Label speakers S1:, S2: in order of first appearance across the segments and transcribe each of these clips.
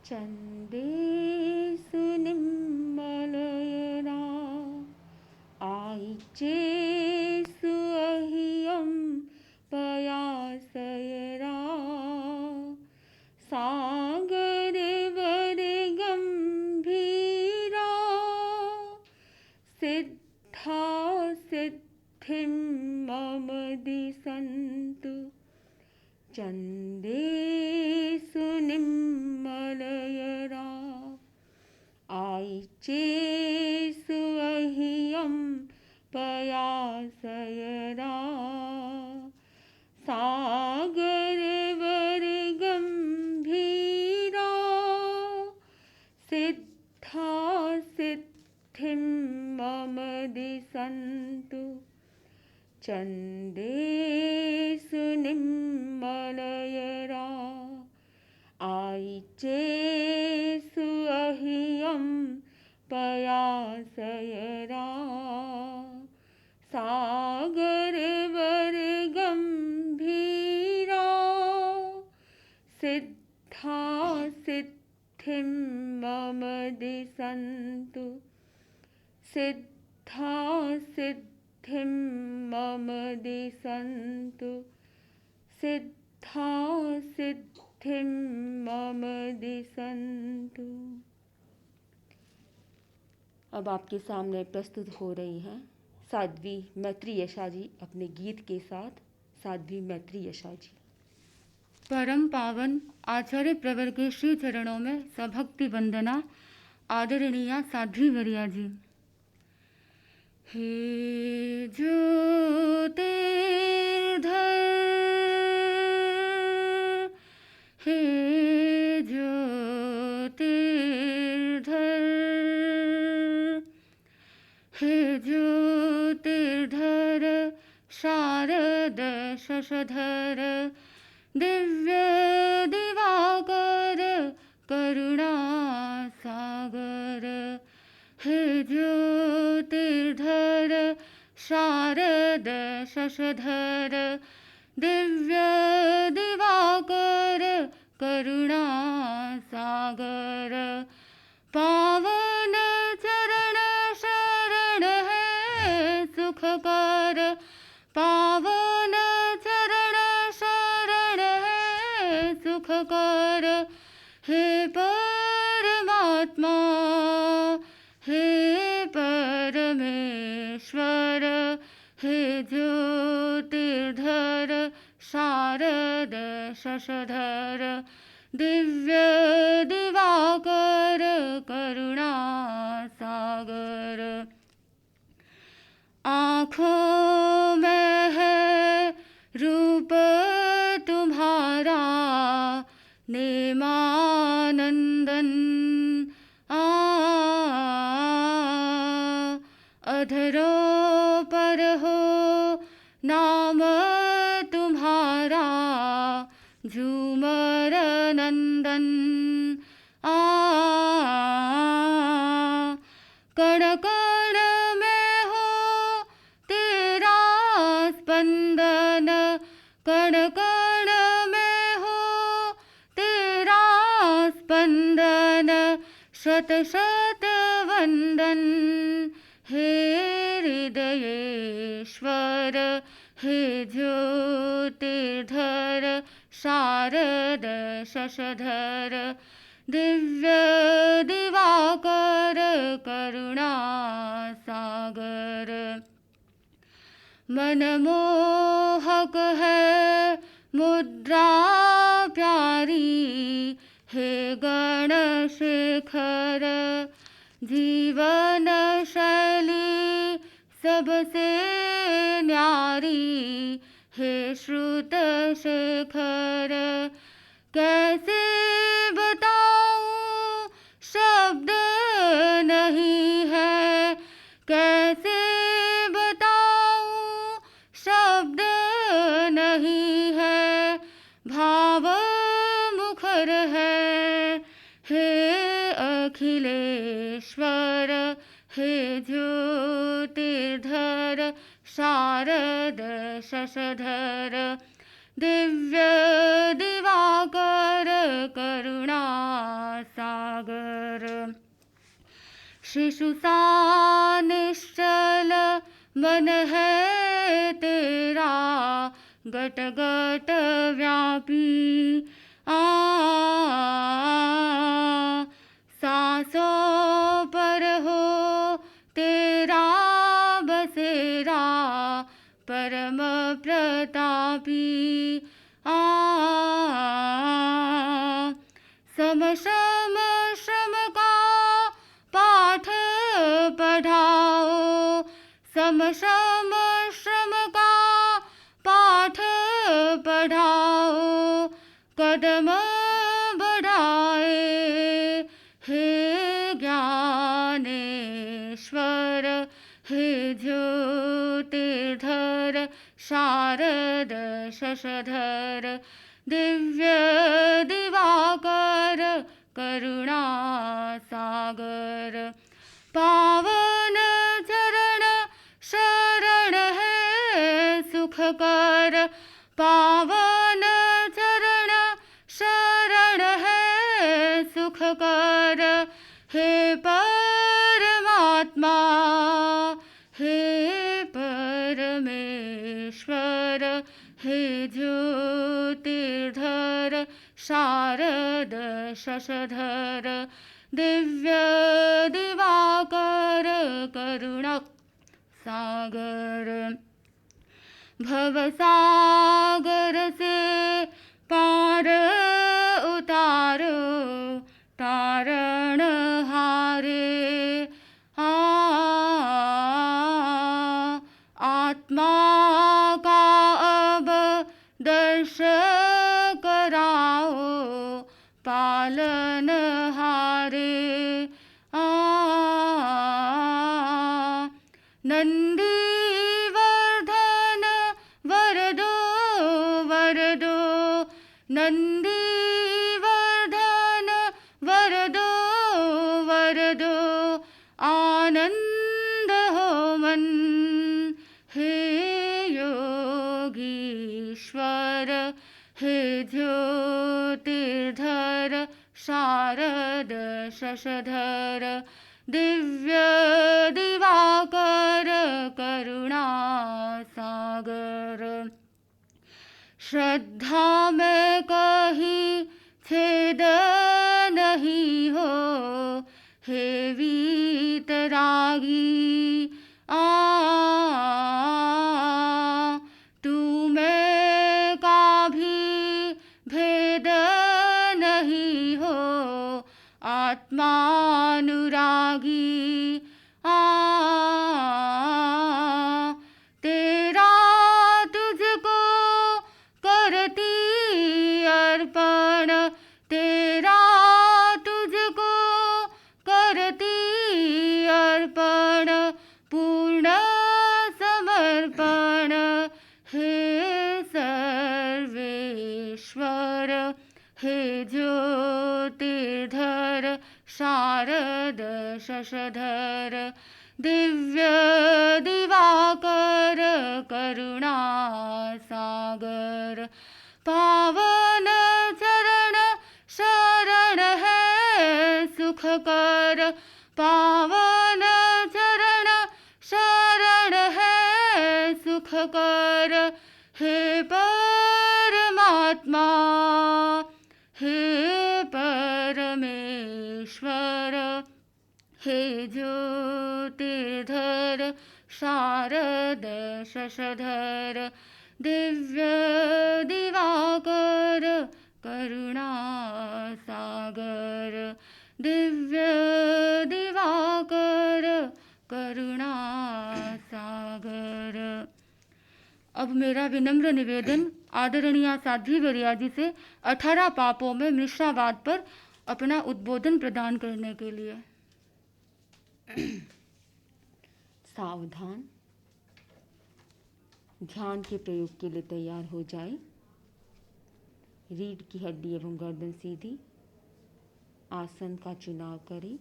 S1: चन्देषु निर्मलयना आयिचेषु अह्यं पयासयरा सागरवरगम्भीरा सिद्धा सिद्धिं मम दिशन्तु चन्देषु निर्मलयरा आयिचेषु अह्यं पयासयरा सागरवरगम्भीरा सिद्धा सिद्धिं मम दिशन्तु चन्देषु निर्मलयरा आयिचेषु अह्यं पयासयरा सागरवरगम्भीरा सिद्धा सिद्धिं मम दिशन्तु सिद्धा सिद्धिं मम दिशन्तु सिद्धा सिद्धिं मम दिशन्तु। अब आपके सामने प्रस्तुत हो रही हैं साध्वी मैत्री यशा जी अपने गीत के साथ। साध्वी मैत्री यशा जी। परम पावन आचार्य प्रवर के श्री चरणों में सभक्ति वंदना। आदरणीय साध्वी वरिया जी। हे ज्योतिर्धर हे ज्योतिर्धर हे ज्योतिर्धर शारद शशधर दिव्य दिवाकर करुणा सागर हे ज्योतिर्धर शारद शशधर दिव्य दिवाकर करुणा सागर पावन चरण शरण है सुखकर पावन चरण शरण है सुखकर हे परमात्मा हे परमेश्वर हे ज्योतिर्धर शारद शशधर दिव्य दिवाकर करुणा सागर आँखों में है रूप तुम्हारा नेमानंदन अधरों पर हो नाम तुम्हारा झूमर नंदन कण कण में हो तेरा स्पंदन कण कण में हो तेरा स्पंदन शत शत वंदन हे हृदयेश्वर हे ज्योतिर्धर शारद शशधर दिव्य दिवाकर करुणा सागर मनमोहक है मुद्रा प्यारी हे गणशेखर जीवन शैली सबसे न्यारी हे श्रुत शेखर कैसे बताऊं शब्द नहीं है कैसे बताऊं शब्द नहीं है भाव मुखर है हे अखिलेश्वर हे ज्योतिर्धर शारद शशधर दिव्य दिवाकर करुणा सागर। शिशुसा निश्चल मन है तेरा, गट गट व्यापी सांसों पर हो तेरा बसेरा, परम प्रतापी सम श्रम श्रम का पाठ पढ़ाओ, सम श्रम श्रम का पाठ पढ़ाओ, कदम बढ़ाए हे ज्ञानेश्वर, हे ज्योतिर्धर शारद शशधर, दिव्य दिवाकर करुणा सागर। पावन चरण शरण है सुखकर, पावन चरण शरण है सुखकर, हे परमात्मा हे परमेश्वर, हे ज्योतिर्धर शारद शशधर, दिव्य दिवाकर करुणा सागर। भवसागर से पार उतारो, तारण हारे आत्मा का अब दर्श कराओ, पालन हारे नंदीवर्धन वरदो वरदो, नंदीवर्धन वरदो वरदो, आनंद हो मन हे योगीश्वर, हे ज्योतिर्धर शारद शशधर, दिव्य दिवाकर करुणा सागर। श्रद्धा में कहीं छेद नहीं हो, हे वीतरागी तू में का भी भेद नहीं हो, आत्मानुरागी तेरा तुझको करती अर्पण, तेरा तुझको करती अर्पण, पूर्ण समर्पण हे सर्वेश्वर, हे ज्योतिर्धर शारद शशधर, दिव्य दिवाकर करुणा सागर। पावन चरण शरण है सुखकर, पावन चरण शरण है सुखकर, हे परमात्मा हे परमेश्वर, हे ज्योतिर्धर शारद शशधर, दिव्य दिवाकर करुणा सागर, दिव्य दिवाकर करुणा सागर। अब मेरा विनम्र निवेदन आदरणीय साध्वी वरिया जी से 18 पापों में मिश्रावाद पर अपना उद्बोधन प्रदान करने के लिए। सावधान, ध्यान के प्रयोग के लिए तैयार हो जाए। रीढ़ की हड्डी एवं गर्दन सीधी, आसन का चुनाव करें।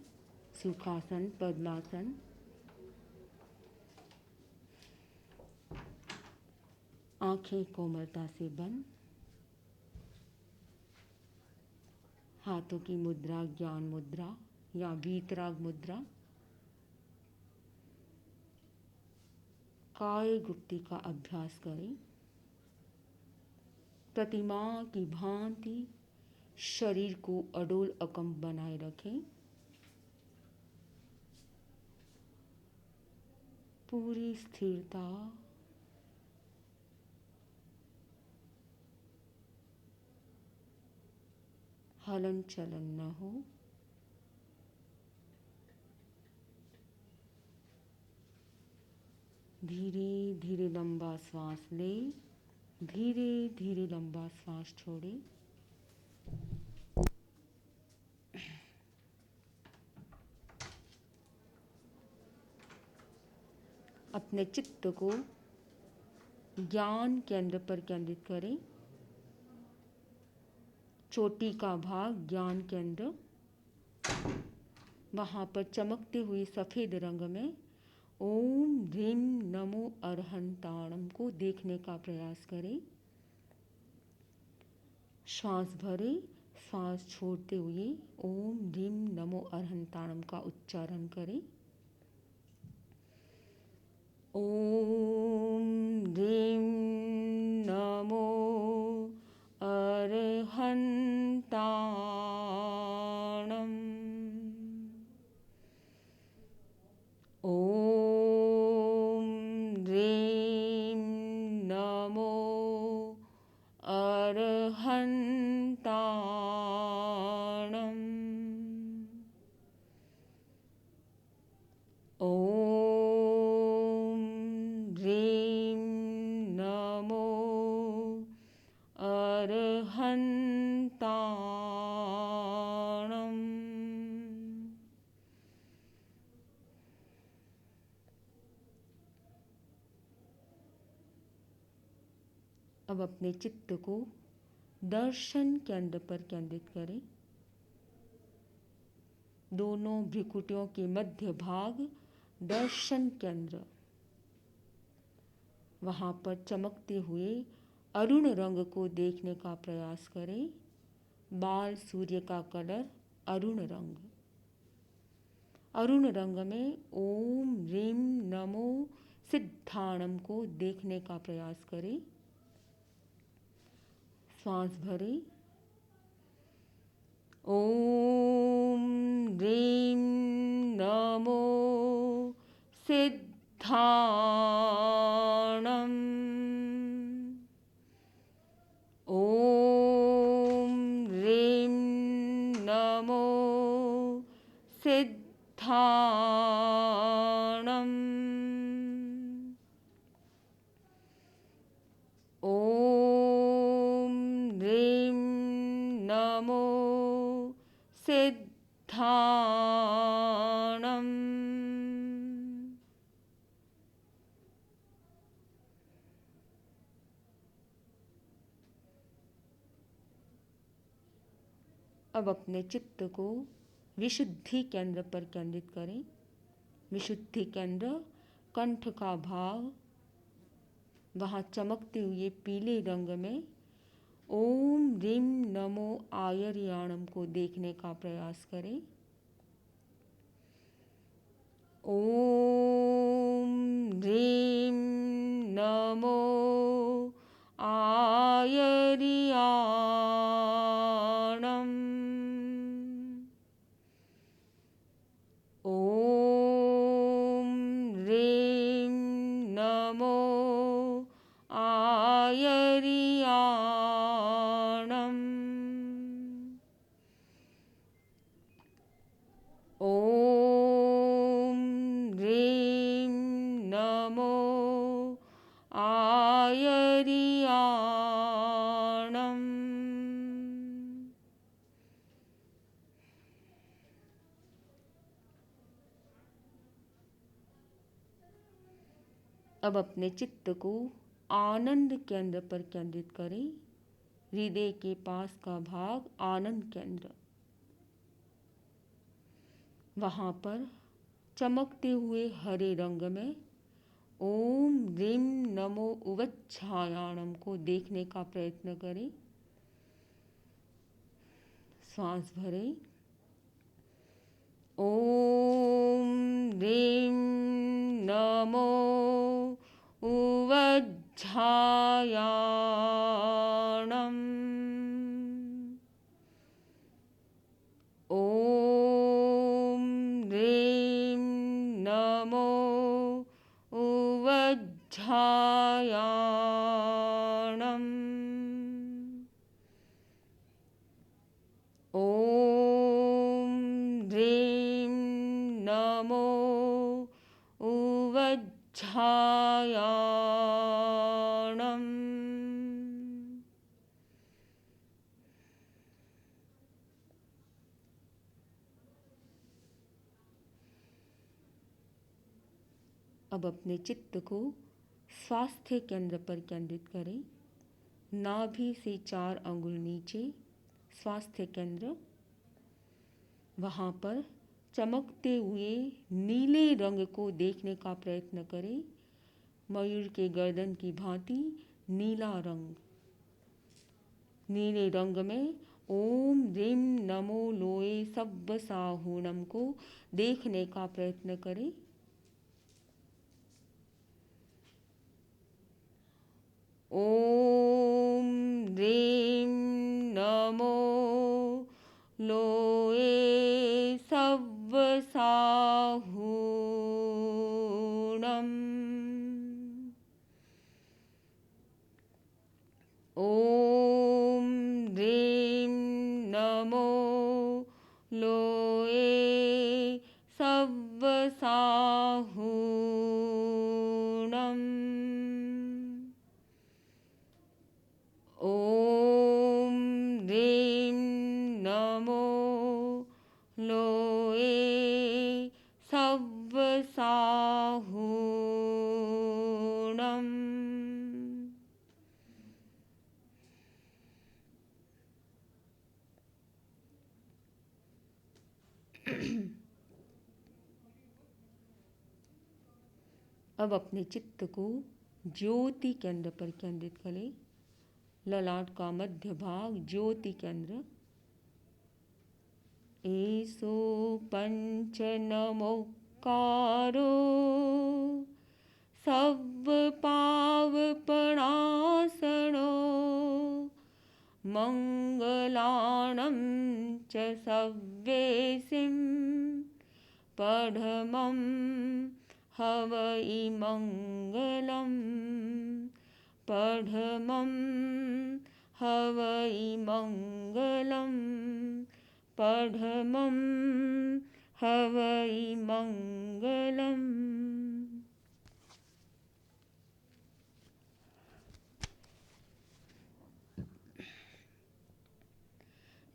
S1: सुखासन, पद्मासन, आंखें कोमलता से बंद। हाथों की मुद्रा ज्ञान मुद्रा या वीतराग मुद्रा। काय गुप्ती का अभ्यास करें। प्रतिमा की भांति शरीर को अडोल अकम्प बनाए रखें। पूरी स्थिरता, हलन चलन न हो। धीरे धीरे लंबा श्वास ले, धीरे धीरे लंबा श्वास छोड़े। अपने चित्त को ज्ञान केंद्र पर केंद्रित करें। चोटी का भाग ज्ञान केंद्र, वहाँ पर चमकते हुए सफ़ेद रंग में ओम ह्रीम नमो अरहंताणम को देखने का प्रयास करें। श्वास भरे, श्वास छोड़ते हुए ओम ह्रीम नमो अरहंताणम का उच्चारण करें। ओम ह्रीम नमो अरहंताणम। ओम ह्रीम नमो अरहंताणम। ओम ह्रीम नमो अरहंताणम। अब अपने चित्त को दर्शन केंद्र पर केंद्रित करें। दोनों भ्रिकुटियों के मध्य भाग दर्शन केंद्र, वहाँ पर चमकते हुए अरुण रंग को देखने का प्रयास करें। बाल सूर्य का कलर अरुण रंग। अरुण रंग में ओम ह्रीम नमो सिद्धाणम को देखने का प्रयास करें। श्वास भरें। ओम ह्रीम नमो सिद्धाणम। ओम ह्रीम नमो सिद्धाणम। ओम ह्रीम नमो सिद्धाणम। अब अपने चित्त को विशुद्धि केंद्र पर केंद्रित करें। विशुद्धि केंद्र कंठ का भाव, वहाँ चमकते हुए पीले रंग में ओम ह्रीम नमो आयर्याणम को देखने का प्रयास करें। ओम ह्रीम नमो आयर्याणम। ओम ह्रीम नमो आयर्याणम। ओम ह्रीम नमो आयर्याणम। अब अपने चित्त को आनंद केंद्र पर केंद्रित करें। हृदय के पास का भाग आनंद केंद्र, वहाँ पर चमकते हुए हरे रंग में ओम ह्रीम नमो उवच्छायाणम को देखने का प्रयत्न करें। श्वास भरे। ओम ह्रीं नमो उवज्झायाणम्। ओम ह्रीं नमो उवज्झायाणम्। ओम ह्रीं नमो उवज्झायाणम्। अब अपने चित्त को स्वास्थ्य केंद्र पर केंद्रित करें। नाभि से 4 अंगुल नीचे स्वास्थ्य केंद्र, वहाँ पर चमकते हुए नीले रंग को देखने का प्रयत्न करें। मयूर के गर्दन की भांति नीला रंग। नीले रंग में ओम ह्रीं नमो लोए सव्व साहूणम को देखने का प्रयत्न करें। ओम ह्रीं नमो लोए सव्व साहूणम। ओम ह्रीं नमो लोए सव्व साहूणम। ओम ह्रीं नमो लोए सव्व साहूणम। अब अपने चित्त को ज्योति केंद्र पर केंद्रित करें। ललाट का मध्य भाग ज्योति केंद्र। एसो पंच नमोकारो सव्व पावपणासनो मंगलाणं च सव्येसिं पढमं हवै मंगलम्। पढमं हवै मंगलम्। पढमं हवै मंगलम्।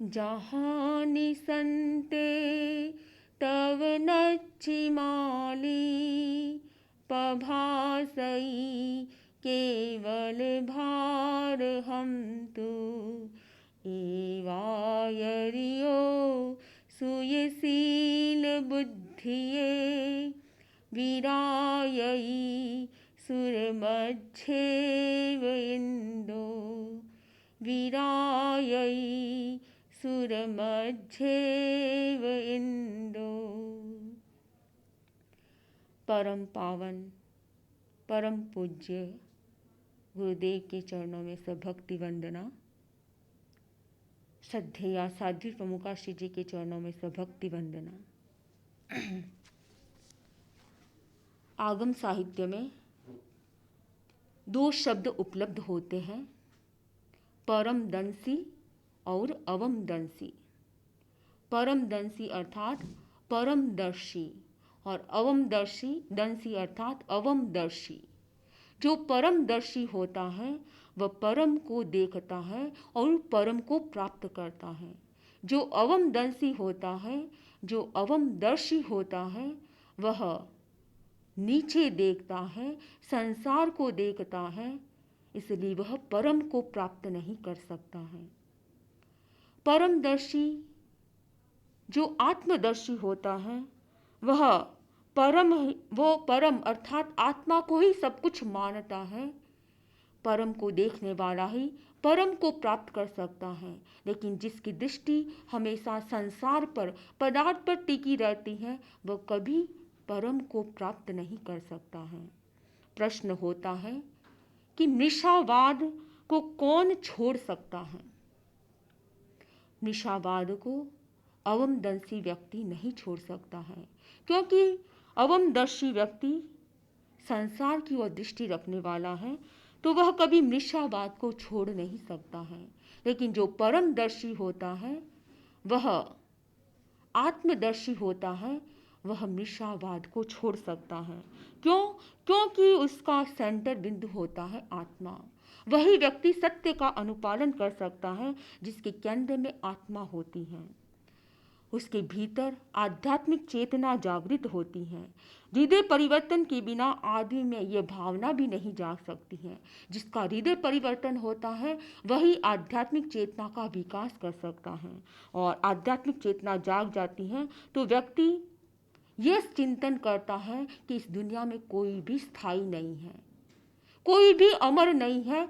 S1: जहाँ निसंते तव नच्छिमाली पभासई केवल भार हम तू। एवायरियो सुयशील बुद्धिये विरायई सुरमध्येव इंदो। विरायई सुरमध्येव इंदो। परम पावन परम पूज्य गुरुदेव के चरणों में सभक्ति वंदना। श्रद्धेया साध्वी प्रमुखा श्री जी के चरणों में सभक्ति वंदना। आगम साहित्य में 2 शब्द उपलब्ध होते हैं, परमदंसी और अवमदंसी। परमदंसी अर्थात परमदर्शी और अवमदंसी अर्थात अवमदर्शी। जो परमदर्शी होता है वह परम को देखता है और परम को प्राप्त करता है। जो अवमदंसी होता है, जो अवमदर्शी होता है, वह नीचे देखता है, संसार को देखता है, इसलिए वह परम को प्राप्त नहीं कर सकता है। परमदर्शी जो आत्मदर्शी होता है वह परम अर्थात आत्मा को ही सब कुछ मानता है। परम को देखने वाला ही परम को प्राप्त कर सकता है, लेकिन जिसकी दृष्टि हमेशा संसार पर, पदार्थ पर टिकी रहती है, वह कभी परम को प्राप्त नहीं कर सकता है। प्रश्न होता है कि मृषावाद को कौन छोड़ सकता है? मृषावाद को अवमदर्शी व्यक्ति नहीं छोड़ सकता है, क्योंकि अवमदर्शी व्यक्ति संसार की ओर दृष्टि रखने वाला है, तो वह कभी मृषावाद को छोड़ नहीं सकता है। लेकिन जो परमदर्शी होता है, वह आत्मदर्शी होता है, वह मृषावाद को छोड़ सकता है। क्यों? क्योंकि उसका सेंटर बिंदु होता है आत्मा। वही व्यक्ति सत्य का अनुपालन कर सकता है जिसके केंद्र में आत्मा होती है, उसके भीतर आध्यात्मिक चेतना जागृत होती है। हृदय परिवर्तन के बिना आदमी में यह भावना भी नहीं जाग सकती है। जिसका हृदय परिवर्तन होता है वही आध्यात्मिक चेतना का विकास कर सकता है, और आध्यात्मिक चेतना जाग जाती है तो व्यक्ति यह चिंतन करता है कि इस दुनिया में कोई भी स्थायी नहीं है, कोई भी अमर नहीं है,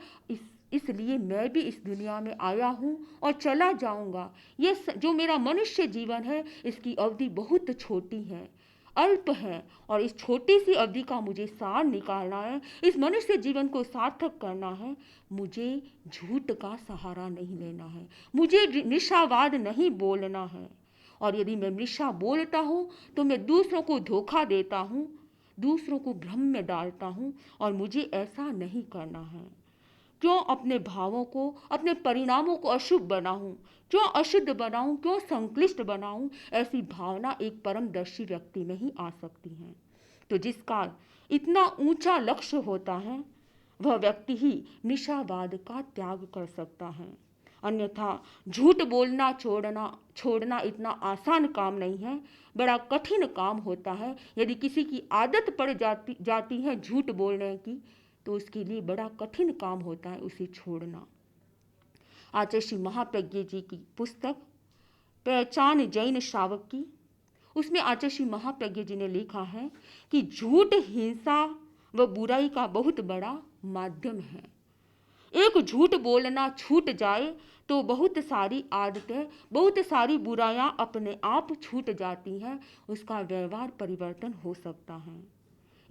S1: इसलिए मैं भी इस दुनिया में आया हूँ और चला जाऊँगा। ये जो मेरा मनुष्य जीवन है, इसकी अवधि बहुत छोटी है, अल्प है, और इस छोटी सी अवधि का मुझे सार निकालना है, इस मनुष्य जीवन को सार्थक करना है। मुझे झूठ का सहारा नहीं लेना है, मुझे मृषावाद नहीं बोलना है। और यदि मैं मृषा बोलता हूँ तो मैं दूसरों को धोखा देता हूँ, दूसरों को भ्रम में डालता हूँ, और मुझे ऐसा नहीं करना है। क्यों अपने भावों को, अपने परिणामों को अशुभ बनाऊं, क्यों अशुद्ध बनाऊं, क्यों संक्लिष्ट बनाऊं? ऐसी भावना एक परमदर्शी व्यक्ति में ही आ सकती है। तो जिसका इतना ऊंचा लक्ष्य होता है, वह व्यक्ति ही निशावाद का त्याग कर सकता है। अन्यथा झूठ बोलना छोड़ना इतना आसान काम नहीं है, बड़ा कठिन काम होता है। यदि किसी की आदत पड़ जाती है झूठ बोलने की, तो उसके लिए बड़ा कठिन काम होता है उसे छोड़ना। आचार्य श्री महाप्रज्ञ जी की पुस्तक पहचान जैन श्रावक की, उसमें आचार्य श्री महाप्रज्ञ जी ने लिखा है कि झूठ हिंसा व बुराई का बहुत बड़ा माध्यम है। एक झूठ बोलना छूट जाए तो बहुत सारी आदतें, बहुत सारी बुराइयां अपने आप छूट जाती हैं, उसका व्यवहार परिवर्तन हो सकता है।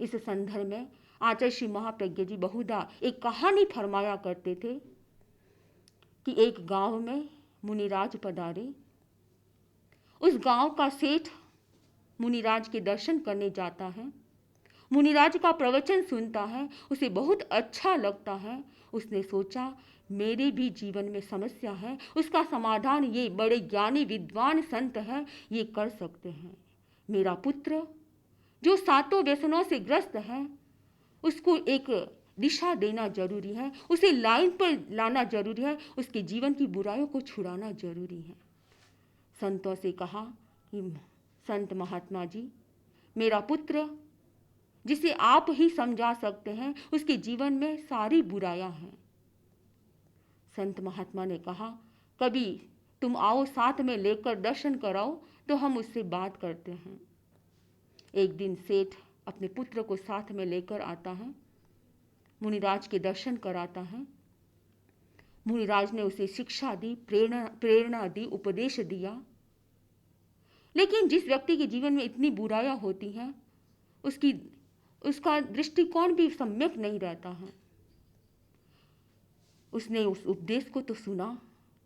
S1: इस संदर्भ में आचार्य श्री महाप्रज्ञ जी बहुधा एक कहानी फरमाया करते थे कि एक गांव में मुनिराज पधारे। उस गांव का सेठ मुनिराज के दर्शन करने जाता है, मुनिराज का प्रवचन सुनता है, उसे बहुत अच्छा लगता है। उसने सोचा मेरे भी जीवन में समस्या है, उसका समाधान ये बड़े ज्ञानी विद्वान संत हैं, ये कर सकते हैं। मेरा पुत्र जो सातों व्यसनों से ग्रस्त है, उसको एक दिशा देना जरूरी है, उसे लाइन पर लाना जरूरी है, उसके जीवन की बुराइयों को छुड़ाना जरूरी है। संतों से कहा कि संत महात्मा जी, मेरा पुत्र जिसे आप ही समझा सकते हैं, उसके जीवन में सारी बुराइयां हैं। संत महात्मा ने कहा कभी तुम आओ, साथ में लेकर दर्शन कराओ तो हम उससे बात करते हैं। एक दिन सेठ अपने पुत्र को साथ में लेकर आता है, मुनिराज के दर्शन कराता है। मुनिराज ने उसे शिक्षा दी, प्रेरणा दी, उपदेश दिया। लेकिन जिस व्यक्ति के जीवन में इतनी बुराइयां होती हैं, उसका दृष्टिकोण भी सम्यक नहीं रहता है। उसने उस उपदेश को तो सुना,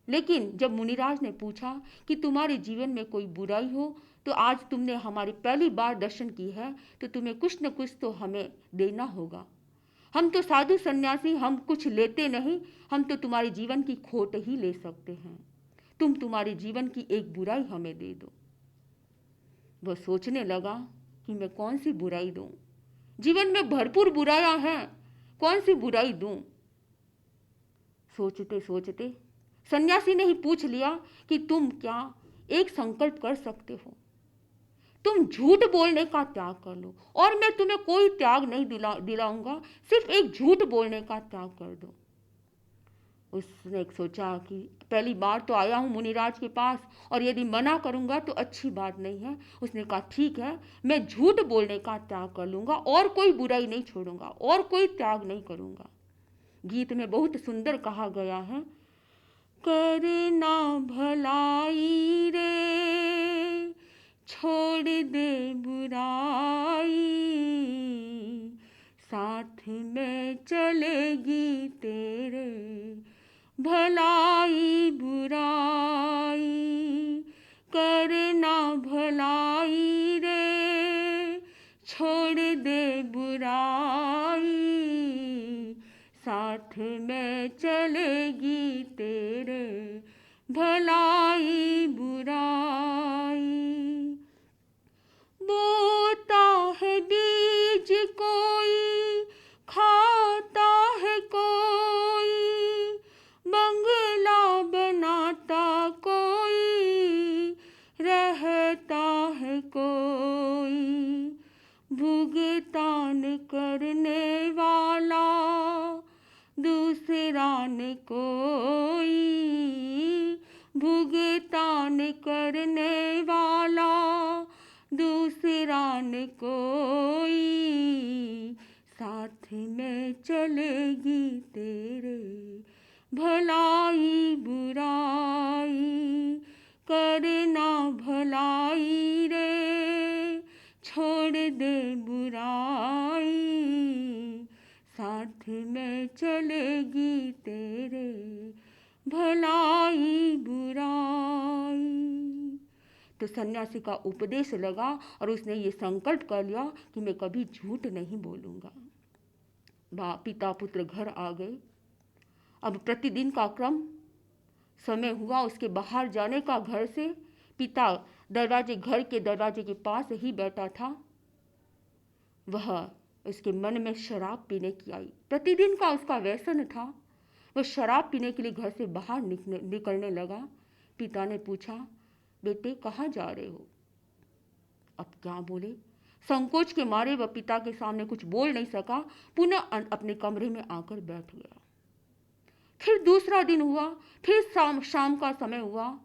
S1: लेकिन जब मुनिराज ने पूछा कि तुम्हारे जीवन में कोई बुराई हो, तो आज तुमने हमारी पहली बार दर्शन की है, तो तुम्हें कुछ न कुछ तो हमें देना होगा। हम तो साधु सन्यासी, हम कुछ लेते नहीं, हम तो तुम्हारे जीवन की खोट ही ले सकते हैं। तुम तुम्हारे जीवन की एक बुराई हमें दे दो। वह सोचने लगा कि मैं कौन सी बुराई दूं, जीवन में भरपूर बुराइयां हैं, कौन सी बुराई दूं। सोचते सोचते सन्यासी ने ही पूछ लिया कि तुम क्या एक संकल्प कर सकते हो, तुम झूठ बोलने का त्याग कर लो, और मैं तुम्हें कोई त्याग नहीं दिलाऊंगा, सिर्फ एक झूठ बोलने का त्याग कर दो। उसने सोचा कि पहली बार तो आया हूँ मुनिराज के पास, और यदि मना करूंगा तो अच्छी बात नहीं है। उसने कहा ठीक है, मैं झूठ बोलने का त्याग कर लूंगा, और कोई बुराई नहीं छोड़ूंगा, और कोई त्याग नहीं करूंगा। गीत में बहुत सुंदर कहा गया है, करना भलाई रे छोड़ दे बुराई, साथ में चलेगी तेरे भलाई बुराई, करना भलाई रे छोड़ दे बुराई, साथ में चलेगी तेरे भलाई बुराई। बोता है बीज कोई, खाता है कोई, बंगला बनाता कोई, रहता है कोई, भुगतान करने वाला दूसरा न कोई, भुगतान करने वाला दूसरा न कोई, साथ में चलेगी तेरे भलाई बुराई, करना भलाई रे छोड़ दे बुराई, साथ में चलेगी तेरे भलाई बुराई। तो सन्यासी का उपदेश लगा और उसने ये संकल्प कर लिया कि मैं कभी झूठ नहीं बोलूँगा। पिता पुत्र घर आ गए। अब प्रतिदिन का क्रम समय हुआ उसके बाहर जाने का घर से। पिता घर के दरवाजे के पास ही बैठा था। वह उसके मन में शराब पीने की आई। प्रतिदिन का उसका व्यसन था। वह शराब पीने के लिए घर से बाहर निकलने लगा। पिता ने पूछा, बेटे कहाँ जा रहे हो? अब क्या बोले? संकोच के मारे वह पिता के सामने कुछ बोल नहीं सका। पुनः अपने कमरे में आकर बैठ गया। फिर दूसरा दिन हुआ। फिर शाम का समय हुआ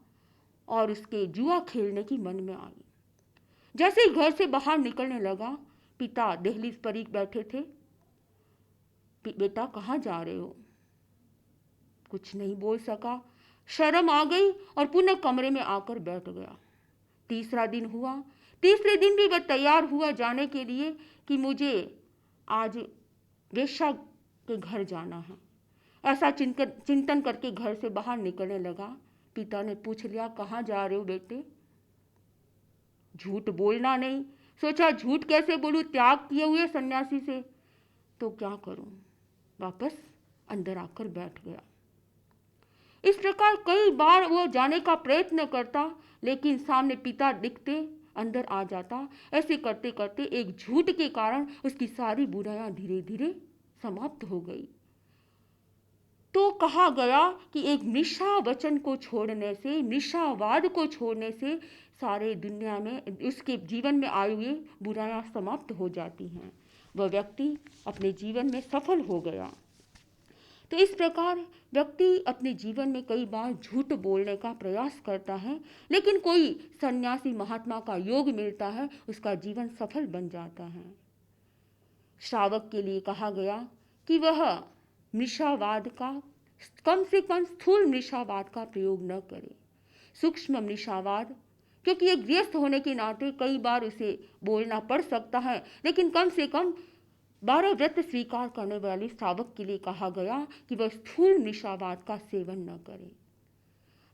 S1: और उसके जुआ खेलने की मन में आई। जैसे ही घर से बाहर निकलने लगा, पिता दहलीज पर ही बैठे थे। बेटा कहाँ जा रहे हो? कुछ नहीं बोल सका। शर्म आ गई और पुनः कमरे में आकर बैठ गया। तीसरा दिन हुआ। तीसरे दिन भी वह तैयार हुआ जाने के लिए कि मुझे आज वेश्या के घर जाना है। ऐसा चिंतन करके घर से बाहर निकलने लगा। पिता ने पूछ लिया, कहाँ जा रहे हो बेटे? झूठ बोलना नहीं। सोचा झूठ कैसे बोलूं, त्याग किए हुए सन्यासी से, तो क्या करूं? वापस अंदर आकर बैठ गया। इस प्रकार कई बार वो जाने का प्रयत्न करता, लेकिन सामने पिता दिखते, अंदर आ जाता। ऐसे करते करते एक झूठ के कारण उसकी सारी बुराइयां धीरे धीरे समाप्त हो गई। तो कहा गया कि एक मृषा वचन को छोड़ने से, मृषावाद को छोड़ने से सारे दुनिया में उसके जीवन में आए हुए बुराइयां समाप्त हो जाती हैं। वह व्यक्ति अपने जीवन में सफल हो गया। तो इस प्रकार व्यक्ति अपने जीवन में कई बार झूठ बोलने का प्रयास करता है, लेकिन कोई सन्यासी महात्मा का योग मिलता है, उसका जीवन सफल बन जाता है। श्रावक के लिए कहा गया कि वह मृषावाद का, कम से कम स्थूल मृषावाद का प्रयोग न करे। सूक्ष्म मृषावाद, क्योंकि एक गृहस्थ होने के नाते कई बार उसे बोलना पड़ सकता है, लेकिन कम से कम 12 व्रत स्वीकार करने वाले श्रावक के लिए कहा गया कि वह स्थूल मृषावाद का सेवन न करे।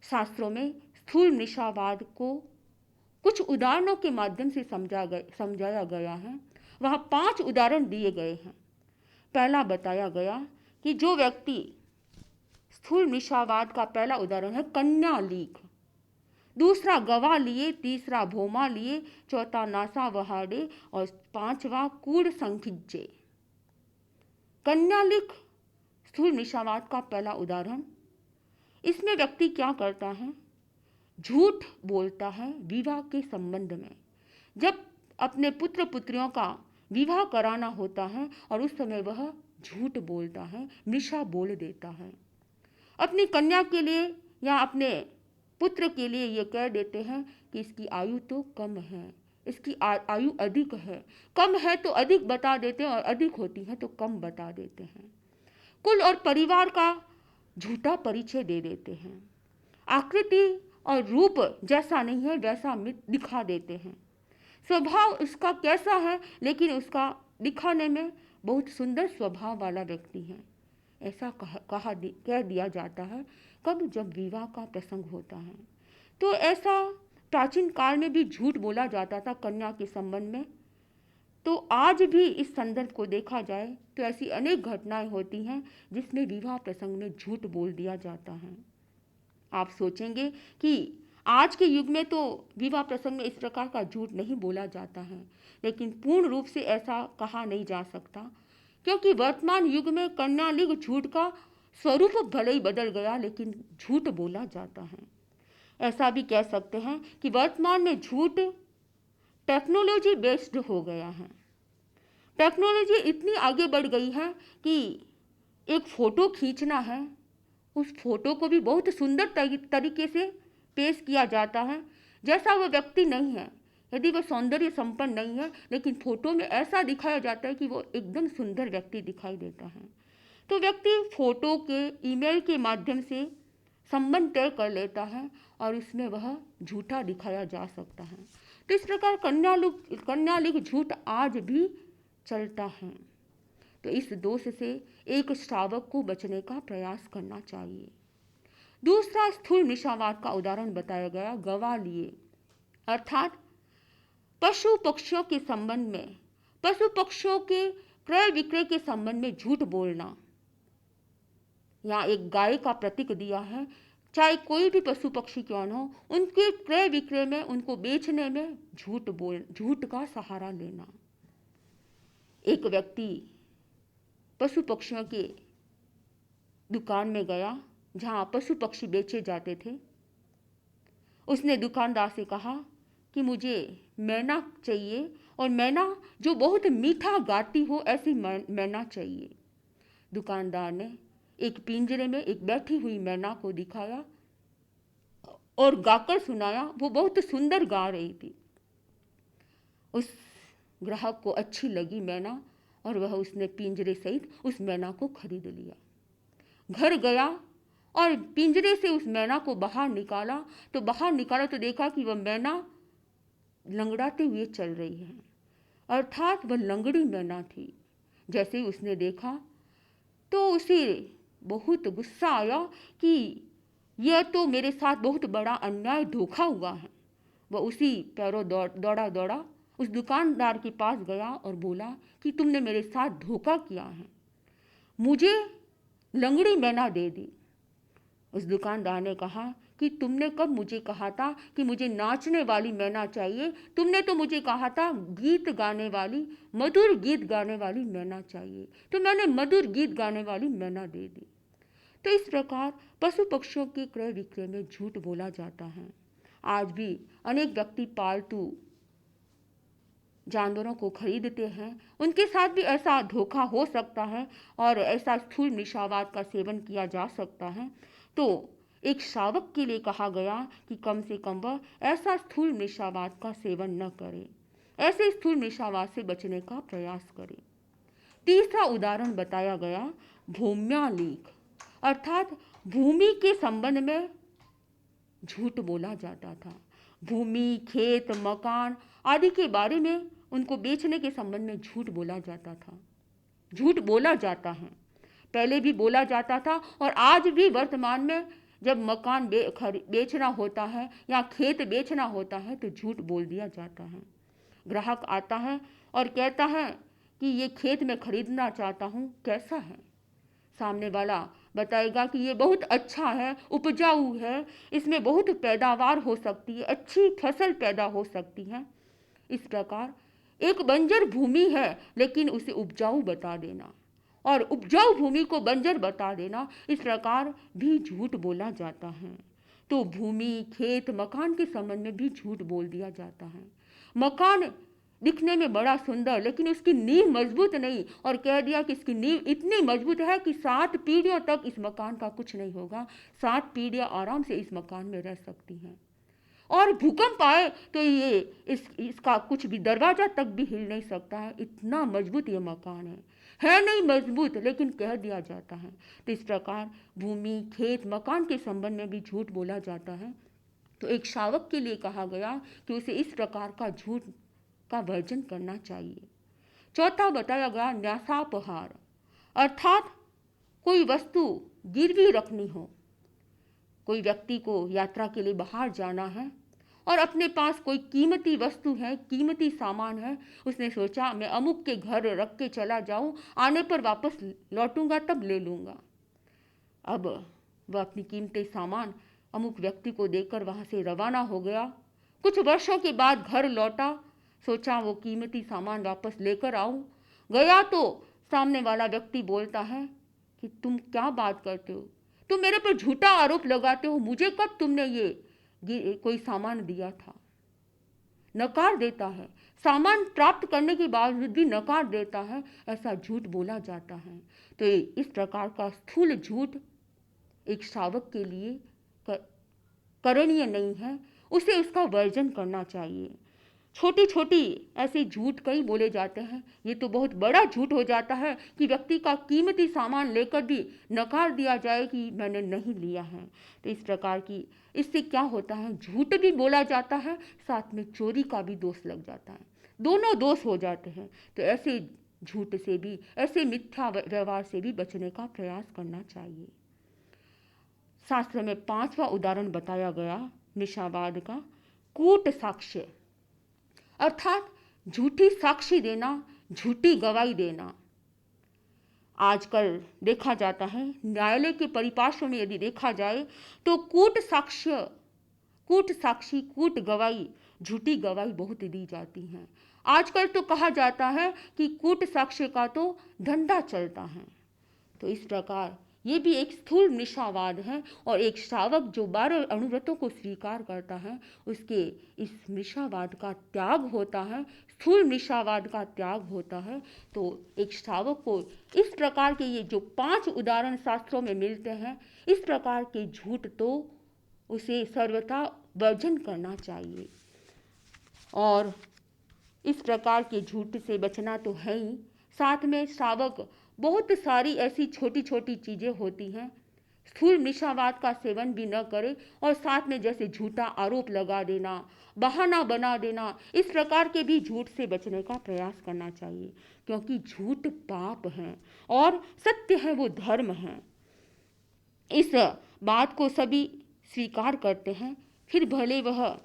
S1: शास्त्रों में स्थूल मृषावाद को कुछ उदाहरणों के माध्यम से समझाया गया है। वहाँ 5 उदाहरण दिए गए हैं। पहला बताया गया कि जो व्यक्ति, स्थूल मृषावाद का पहला उदाहरण है कन्या लीक, दूसरा गवा लिए, तीसरा भोमा लिए, चौथा नासा वहाड़े और 5वां कूड़ संखिज्जे। कन्या लीक स्थूल मृषावाद का पहला उदाहरण। इसमें व्यक्ति क्या करता है? झूठ बोलता है विवाह के संबंध में। जब अपने पुत्र पुत्रियों का विवाह कराना होता है और उस समय वह झूठ बोलता है, मृषा बोल देता है। अपनी कन्या के लिए या अपने पुत्र के लिए ये कह देते हैं कि इसकी आयु तो कम है, इसकी आयु अधिक है। कम है तो अधिक बता देते हैं और अधिक होती है तो कम बता देते हैं। कुल और परिवार का झूठा परिचय दे देते हैं। आकृति और रूप जैसा नहीं है वैसा दिखा देते हैं। स्वभाव उसका कैसा है, लेकिन उसका दिखाने में बहुत सुंदर स्वभाव वाला व्यक्ति है, ऐसा कह दिया जाता है कब, जब विवाह का प्रसंग होता है। तो ऐसा प्राचीन काल में भी झूठ बोला जाता था कन्या के संबंध में। तो आज भी इस संदर्भ को देखा जाए तो ऐसी अनेक घटनाएं होती हैं जिसमें विवाह प्रसंग में झूठ बोल दिया जाता है। आप सोचेंगे कि आज के युग में तो विवाह प्रसंग में इस प्रकार का झूठ नहीं बोला जाता है, लेकिन पूर्ण रूप से ऐसा कहा नहीं जा सकता, क्योंकि वर्तमान युग में कन्यालिंग झूठ का स्वरूप भले ही बदल गया, लेकिन झूठ बोला जाता है। ऐसा भी कह सकते हैं कि वर्तमान में झूठ टेक्नोलॉजी बेस्ड हो गया है। टेक्नोलॉजी इतनी आगे बढ़ गई है कि एक फ़ोटो खींचना है, उस फोटो को भी बहुत सुंदर तरीके से पेश किया जाता है जैसा वह व्यक्ति नहीं है। यदि वह सौंदर्य संपन्न नहीं है, लेकिन फोटो में ऐसा दिखाया जाता है कि वो एकदम सुंदर व्यक्ति दिखाई देता है। तो व्यक्ति फोटो के ईमेल के माध्यम से संबंध तय कर लेता है और उसमें वह झूठा दिखाया जा सकता है। तो इस प्रकार कन्यालिंग झूठ आज भी चलता है। तो इस दोष से एक श्रावक को बचने का प्रयास करना चाहिए। दूसरा स्थूल निशावाद का उदाहरण बताया गया गवालिये, अर्थात पशु पक्षियों के संबंध में, पशु पक्षियों के क्रय विक्रय के संबंध में झूठ बोलना। यहाँ एक गाय का प्रतीक दिया है, चाहे कोई भी पशु पक्षी क्यों न हो, उनके क्रय विक्रय में, उनको बेचने में झूठ का सहारा लेना। एक व्यक्ति पशु पक्षियों के दुकान में गया जहाँ पशु पक्षी बेचे जाते थे। उसने दुकानदार से कहा कि मुझे मैना चाहिए, और मैना जो बहुत मीठा गाती हो ऐसी मैना चाहिए। दुकानदार ने एक पिंजरे में एक बैठी हुई मैना को दिखाया और गाकर सुनाया। वो बहुत सुंदर गा रही थी। उस ग्राहक को अच्छी लगी मैना और वह उसने पिंजरे सहित उस मैना को खरीद लिया। घर गया और पिंजरे से उस मैना को बाहर निकाला तो देखा कि वह मैना लंगड़ाते हुए चल रही है, अर्थात वह लंगड़ी मैना थी। जैसे ही उसने देखा तो उसे बहुत गुस्सा आया कि यह तो मेरे साथ बहुत बड़ा अन्याय, धोखा हुआ है। वह उसी पैरों दौड़ा उस दुकानदार के पास गया और बोला कि तुमने मेरे साथ धोखा किया है, मुझे लंगड़ी मैना दे दी। उस दुकानदार ने कहा कि तुमने कब मुझे कहा था कि मुझे नाचने वाली मैना चाहिए? तुमने तो मुझे कहा था गीत गाने वाली, मधुर गीत गाने वाली मैना चाहिए, तो मैंने मधुर गीत गाने वाली मैना दे दी। तो इस प्रकार पशु पक्षियों के क्रय विक्रय में झूठ बोला जाता है। आज भी अनेक व्यक्ति पालतू जानवरों को खरीदते हैं, उनके साथ भी ऐसा धोखा हो सकता है और ऐसा स्थूल निशावाद का सेवन किया जा सकता है। तो एक श्रावक के लिए कहा गया कि कम से कम वह ऐसा स्थूल निशावाद का सेवन न करे, ऐसे स्थूल निशावाद से बचने का प्रयास करे। तीसरा उदाहरण बताया गया भूम्यालेख, अर्थात भूमि के संबंध में झूठ बोला जाता था। भूमि, खेत, मकान आदि के बारे में, उनको बेचने के संबंध में झूठ बोला जाता था, झूठ बोला जाता है। पहले भी बोला जाता था और आज भी वर्तमान में जब मकान बेचना होता है या खेत बेचना होता है तो झूठ बोल दिया जाता है। ग्राहक आता है और कहता है कि ये खेत में खरीदना चाहता हूँ, कैसा है? सामने वाला बताएगा कि ये बहुत अच्छा है, उपजाऊ है, इसमें बहुत पैदावार हो सकती है, अच्छी फसल पैदा हो सकती है। इस प्रकार एक बंजर भूमि है लेकिन उसे उपजाऊ बता देना और उपजाऊ भूमि को बंजर बता देना, इस प्रकार भी झूठ बोला जाता है। तो भूमि, खेत, मकान के संबंध में भी झूठ बोल दिया जाता है। मकान दिखने में बड़ा सुंदर, लेकिन उसकी नींव मजबूत नहीं, और कह दिया कि इसकी नींव इतनी मजबूत है कि 7 पीढ़ियों तक इस मकान का कुछ नहीं होगा, 7 पीढ़ियां आराम से इस मकान में रह सकती हैं। और भूकंप आए तो ये इसका कुछ भी दरवाजा तक भी हिल नहीं सकता है, इतना मजबूत ये मकान है। है नहीं मजबूत, लेकिन कह दिया जाता है। तो इस प्रकार भूमि, खेत, मकान के संबंध में भी झूठ बोला जाता है। तो एक श्रावक के लिए कहा गया कि उसे इस प्रकार का झूठ का वर्जन करना चाहिए। चौथा बताया गया न्यासापहार, अर्थात कोई वस्तु गिरवी रखनी हो। कोई व्यक्ति को यात्रा के लिए बाहर जाना है और अपने पास कोई कीमती वस्तु है, कीमती सामान है, उसने सोचा मैं अमुक के घर रख के चला जाऊं, आने पर वापस लौटूंगा तब ले लूँगा। अब वह अपनी कीमती सामान अमुक व्यक्ति को देकर वहाँ से रवाना हो गया। कुछ वर्षों के बाद घर लौटा, सोचा वो कीमती सामान वापस लेकर आऊँ। गया तो सामने वाला व्यक्ति बोलता है कि तुम क्या बात करते हो, तुम मेरे पर झूठा आरोप लगाते हो, मुझे कब तुमने ये कोई सामान दिया था। नकार देता है, सामान प्राप्त करने के बावजूद भी नकार देता है, ऐसा झूठ बोला जाता है। तो इस प्रकार का स्थूल झूठ एक श्रावक के लिए करणीय नहीं है, उसे उसका वर्जन करना चाहिए। छोटी छोटी ऐसे झूठ कई बोले जाते हैं, ये तो बहुत बड़ा झूठ हो जाता है कि व्यक्ति का कीमती सामान लेकर भी नकार दिया जाए कि मैंने नहीं लिया है। तो इस प्रकार की इससे क्या होता है, झूठ भी बोला जाता है, साथ में चोरी का भी दोष लग जाता है, दोनों दोष हो जाते हैं। तो ऐसे झूठ से भी, ऐसे मिथ्या व्यवहार से भी बचने का प्रयास करना चाहिए। शास्त्र में 5वां उदाहरण बताया गया निशावाद का, कूट साक्ष्य, अर्थात झूठी साक्षी देना, झूठी गवाही देना। आजकल देखा जाता है, न्यायालय के परिपार्श्व में यदि देखा जाए तो कूट साक्षी, कूट गवाही, झूठी गवाही बहुत दी जाती हैं। आजकल तो कहा जाता है कि कूट साक्ष्य का तो धंधा चलता है। तो इस प्रकार ये भी एक स्थूल निशावाद है, और एक श्रावक जो 12 अनुव्रतों को स्वीकार करता है उसके इस निशावाद का त्याग होता है, स्थूल निशावाद का त्याग होता है। तो एक श्रावक को इस प्रकार के ये जो 5 उदाहरण शास्त्रों में मिलते हैं, इस प्रकार के झूठ तो उसे सर्वथा वर्जन करना चाहिए। और इस प्रकार के झूठ से बचना तो है ही, साथ में श्रावक बहुत सारी ऐसी छोटी छोटी चीज़ें होती हैं, स्थूल निशावाद का सेवन भी न करे, और साथ में जैसे झूठा आरोप लगा देना, बहाना बना देना, इस प्रकार के भी झूठ से बचने का प्रयास करना चाहिए। क्योंकि झूठ पाप है और सत्य है वो धर्म है। इस बात को सभी स्वीकार करते हैं, फिर भले वह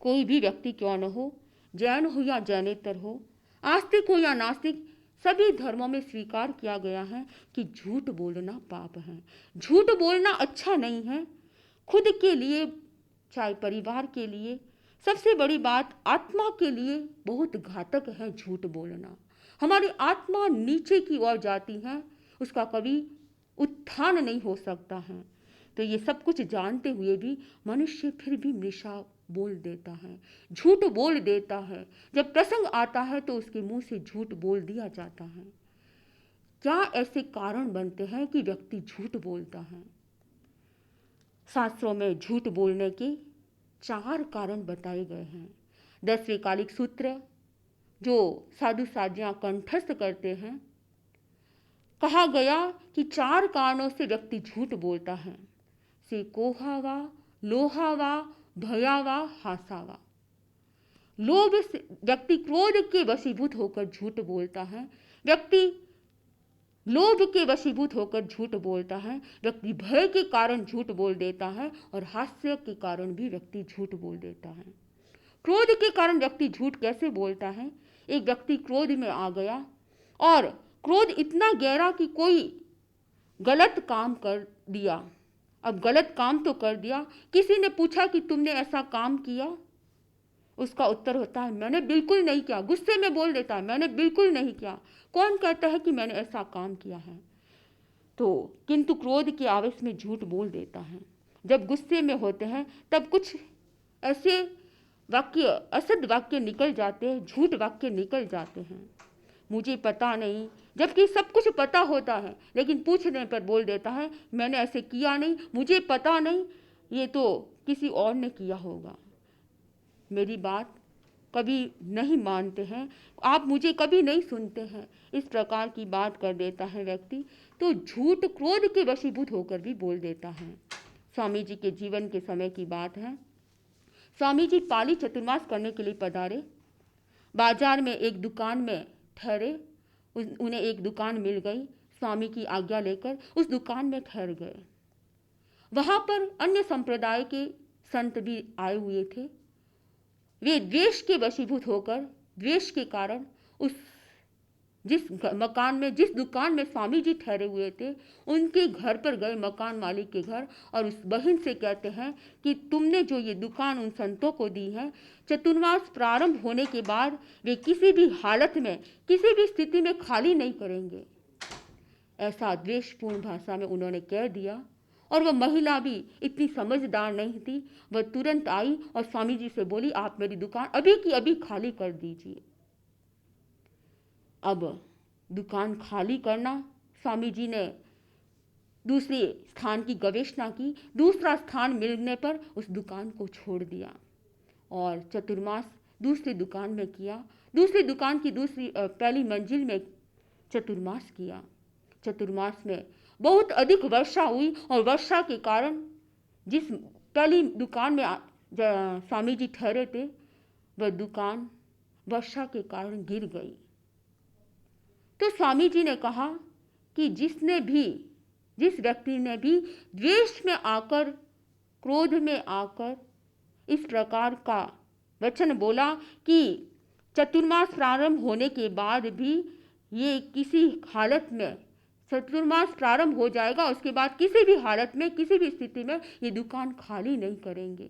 S1: कोई भी व्यक्ति क्यों न हो, जैन हो या जैनेतर हो, आस्तिक हो या नास्तिक, सभी धर्मों में स्वीकार किया गया है कि झूठ बोलना पाप है। झूठ बोलना अच्छा नहीं है, खुद के लिए चाहे परिवार के लिए, सबसे बड़ी बात आत्मा के लिए बहुत घातक है झूठ बोलना। हमारी आत्मा नीचे की ओर जाती है, उसका कभी उत्थान नहीं हो सकता है। तो ये सब कुछ जानते हुए भी मनुष्य फिर भी निशा बोल देता है, झूठ बोल देता है। जब प्रसंग आता है तो उसके मुंह से झूठ बोल दिया जाता है। क्या ऐसे कारण बनते हैं कि व्यक्ति झूठ बोलता है? शास्त्रों में झूठ बोलने के 4 कारण बताए गए हैं। 10वें कालिक सूत्र जो साधु साधियां कंठस्थ करते हैं, कहा गया कि 4 कारणों से व्यक्ति झूठ बोलता है। से कोहावा, लोहावा, भयावा, हासावा। लोभ से व्यक्ति क्रोध के वशीभूत होकर झूठ बोलता है, व्यक्ति लोभ के वशीभूत होकर झूठ बोलता है, व्यक्ति भय के कारण झूठ बोल देता है, और हास्य के कारण भी व्यक्ति झूठ बोल देता है। क्रोध के कारण व्यक्ति झूठ कैसे बोलता है? एक व्यक्ति क्रोध में आ गया और क्रोध इतना गहरा कि कोई गलत काम कर दिया। अब गलत काम तो कर दिया, किसी ने पूछा कि तुमने ऐसा काम किया, उसका उत्तर होता है मैंने बिल्कुल नहीं किया। गुस्से में बोल देता है मैंने बिल्कुल नहीं किया। कौन कहता है कि मैंने ऐसा काम किया है? तो किंतु क्रोध के आवेश में झूठ बोल देता है। जब गुस्से में होते हैं तब कुछ ऐसे वाक्य, असद वाक्य निकल जाते हैं, झूठ वाक्य निकल जाते हैं। मुझे पता नहीं, जबकि सब कुछ पता होता है, लेकिन पूछने पर बोल देता है मैंने ऐसे किया नहीं, मुझे पता नहीं, ये तो किसी और ने किया होगा। मेरी बात कभी नहीं मानते हैं, आप मुझे कभी नहीं सुनते हैं, इस प्रकार की बात कर देता है व्यक्ति, तो झूठ क्रोध के वशीभूत होकर भी बोल देता है। स्वामी जी के जीवन के समय की बात है। स्वामी जी पाली चतुर्मास करने के लिए पधारे। बाजार में एक दुकान में ठहरे। उन्हें एक दुकान मिल गई। स्वामी की आज्ञा लेकर उस दुकान में ठहर गए। वहां पर अन्य संप्रदाय के संत भी आए हुए थे। वे द्वेष के वशीभूत होकर, द्वेष के कारण जिस दुकान में स्वामी जी ठहरे हुए थे, उनके घर पर गए, मकान मालिक के घर, और उस बहन से कहते हैं कि तुमने जो ये दुकान उन संतों को दी है, चतुर्मास प्रारंभ होने के बाद वे किसी भी हालत में, किसी भी स्थिति में खाली नहीं करेंगे। ऐसा द्वेषपूर्ण भाषा में उन्होंने कह दिया। और वह महिला भी इतनी समझदार नहीं थी। वह तुरंत आई और स्वामी जी से बोली, आप मेरी दुकान अभी की अभी खाली कर दीजिए। अब दुकान खाली करना, स्वामी जी ने दूसरे स्थान की गवेषणा की। दूसरा स्थान मिलने पर उस दुकान को छोड़ दिया और चतुर्मास दूसरी दुकान में किया। दूसरी दुकान की पहली मंजिल में चतुर्मास किया। चतुर्मास में बहुत अधिक वर्षा हुई और वर्षा के कारण जिस पहली दुकान में स्वामी जी ठहरे थे, वह दुकान वर्षा के कारण गिर गई। तो स्वामी जी ने कहा कि जिस व्यक्ति ने भी द्वेष में आकर, क्रोध में आकर इस प्रकार का वचन बोला कि चतुर्मास प्रारंभ होने के बाद भी ये किसी हालत में, चतुर्मास प्रारंभ हो जाएगा, उसके बाद किसी भी हालत में, किसी भी स्थिति में ये दुकान खाली नहीं करेंगे।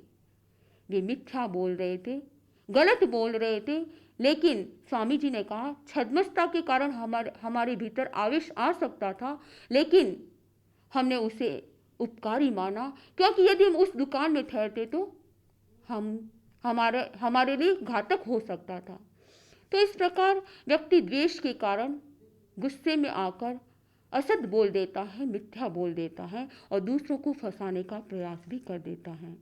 S1: वे मिथ्या बोल रहे थे, गलत बोल रहे थे। लेकिन स्वामी जी ने कहा, छद्मस्ता के कारण हमारे भीतर आवेश आ सकता था, लेकिन हमने उसे उपकारी माना, क्योंकि यदि हम उस दुकान में ठहरते तो हमारे लिए घातक हो सकता था। तो इस प्रकार व्यक्ति द्वेष के कारण, गुस्से में आकर असत बोल देता है, मिथ्या बोल देता है और दूसरों को फंसाने का प्रयास भी कर देता है।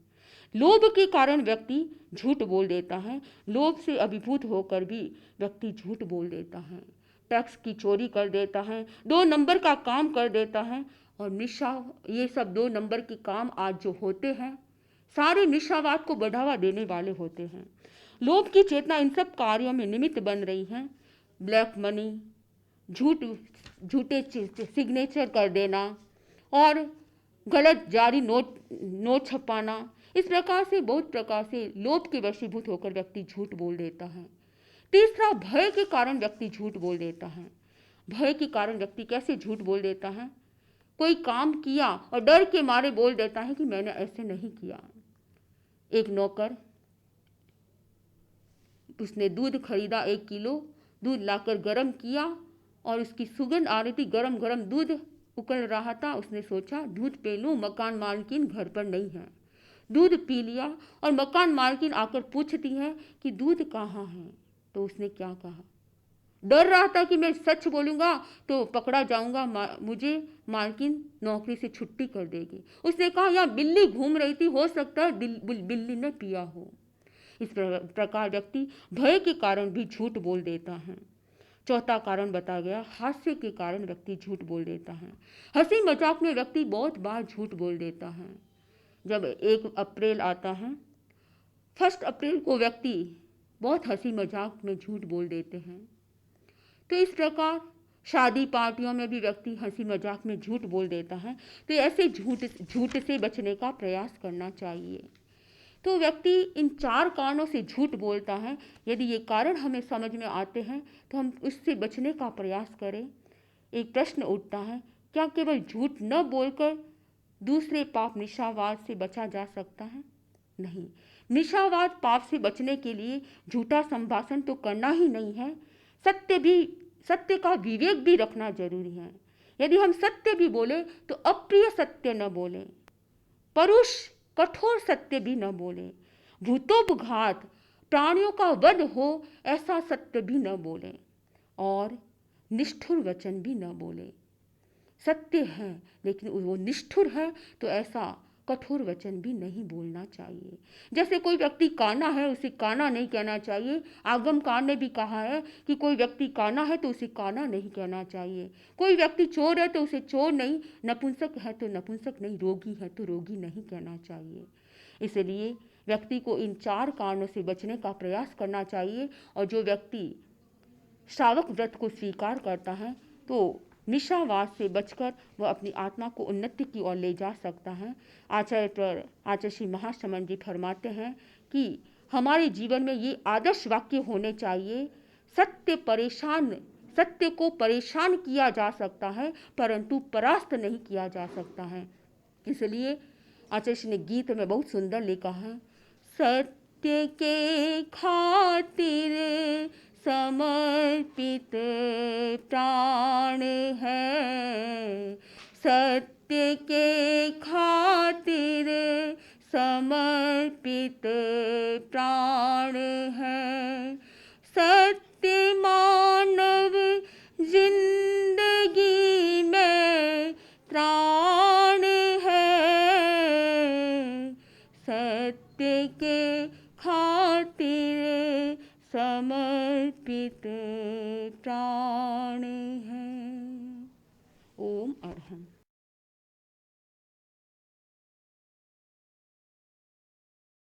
S1: लोभ के कारण व्यक्ति झूठ बोल देता है। लोभ से अभिभूत होकर भी व्यक्ति झूठ बोल देता है, टैक्स की चोरी कर देता है, 2 नंबर का काम कर देता है। और निशा, ये सब 2 नंबर के काम आज जो होते हैं, सारे निशावाद को बढ़ावा देने वाले होते हैं। लोभ की चेतना इन सब कार्यों में निमित्त बन रही है। ब्लैक मनी, झूठे सिग्नेचर कर देना और गलत जारी नोट छपाना, इस प्रकार से बहुत प्रकार से लोभ के वशीभूत होकर व्यक्ति झूठ बोल देता है। तीसरा, भय के कारण व्यक्ति झूठ बोल देता है। भय के कारण व्यक्ति कैसे झूठ बोल देता है? कोई काम किया और डर के मारे बोल देता है कि मैंने ऐसे नहीं किया। एक नौकर, उसने दूध खरीदा, 1 किलो दूध लाकर गर्म किया और उसकी सुगंध आ रही थी, गरम गरम दूध उकल रहा था। उसने सोचा दूध पी लूं, मकान मालकिन घर पर नहीं है। दूध पी लिया और मकान मालकिन आकर पूछती है कि दूध कहाँ है। तो उसने क्या कहा? डर रहा था कि मैं सच बोलूँगा तो पकड़ा जाऊँगा, मुझे मालकिन नौकरी से छुट्टी कर देगी। उसने कहा यहाँ बिल्ली घूम रही थी, हो सकता है बिल्ली ने पिया हो। इस प्रकार व्यक्ति भय के कारण भी झूठ बोल देता है। चौथा कारण बताया गया, हास्य के कारण व्यक्ति झूठ बोल देता है। हंसी मजाक में व्यक्ति बहुत बार झूठ बोल देता है। जब 1 अप्रैल आता है, 1 अप्रैल को व्यक्ति बहुत हंसी मजाक में झूठ बोल देते हैं। तो इस प्रकार शादी पार्टियों में भी व्यक्ति हंसी मजाक में झूठ बोल देता है। तो ऐसे झूठ से बचने का प्रयास करना चाहिए। तो व्यक्ति इन 4 कारणों से झूठ बोलता है। यदि ये कारण हमें समझ में आते हैं तो हम उससे बचने का प्रयास करें। एक प्रश्न उठता है, क्या केवल झूठ न बोलकर दूसरे पाप निशावाद से बचा जा सकता है? नहीं, निशावाद पाप से बचने के लिए झूठा संभाषण तो करना ही नहीं है, सत्य का विवेक भी रखना जरूरी है। यदि हम सत्य भी बोले तो अप्रिय सत्य न बोले, परुष कठोर सत्य भी न बोले, भूतोपघात, प्राणियों का वध हो ऐसा सत्य भी न बोले और निष्ठुर वचन भी न बोले। सत्य है लेकिन वो निष्ठुर है तो ऐसा कठोर वचन भी नहीं बोलना चाहिए। जैसे कोई व्यक्ति काना है उसे काना नहीं कहना चाहिए। आगमकार ने भी कहा है कि कोई व्यक्ति काना है तो उसे काना नहीं कहना चाहिए। कोई व्यक्ति चोर है तो उसे चोर नहीं, नपुंसक है तो नपुंसक नहीं, रोगी है तो रोगी नहीं कहना चाहिए। इसलिए व्यक्ति को इन 4 कारणों से बचने का प्रयास करना चाहिए। और जो व्यक्ति श्रावक व्रत को स्वीकार करता है तो निशावास से बचकर वह अपनी आत्मा को उन्नति की ओर ले जा सकता है। आचार्य श्री महाश्रमण जी फरमाते हैं कि हमारे जीवन में ये आदर्श वाक्य होने चाहिए। सत्य को परेशान किया जा सकता है परंतु परास्त नहीं किया जा सकता है। इसलिए आचार्य श्री ने गीत में बहुत सुंदर लिखा है, सत्य के खातिर समर्पित प्राण है, सत्य के खातिर समर्पित प्राण है, सत्य मानव जिंदगी में प्राण है, सत्य के खातिर समर्पित प्राण है। ओम अरहं।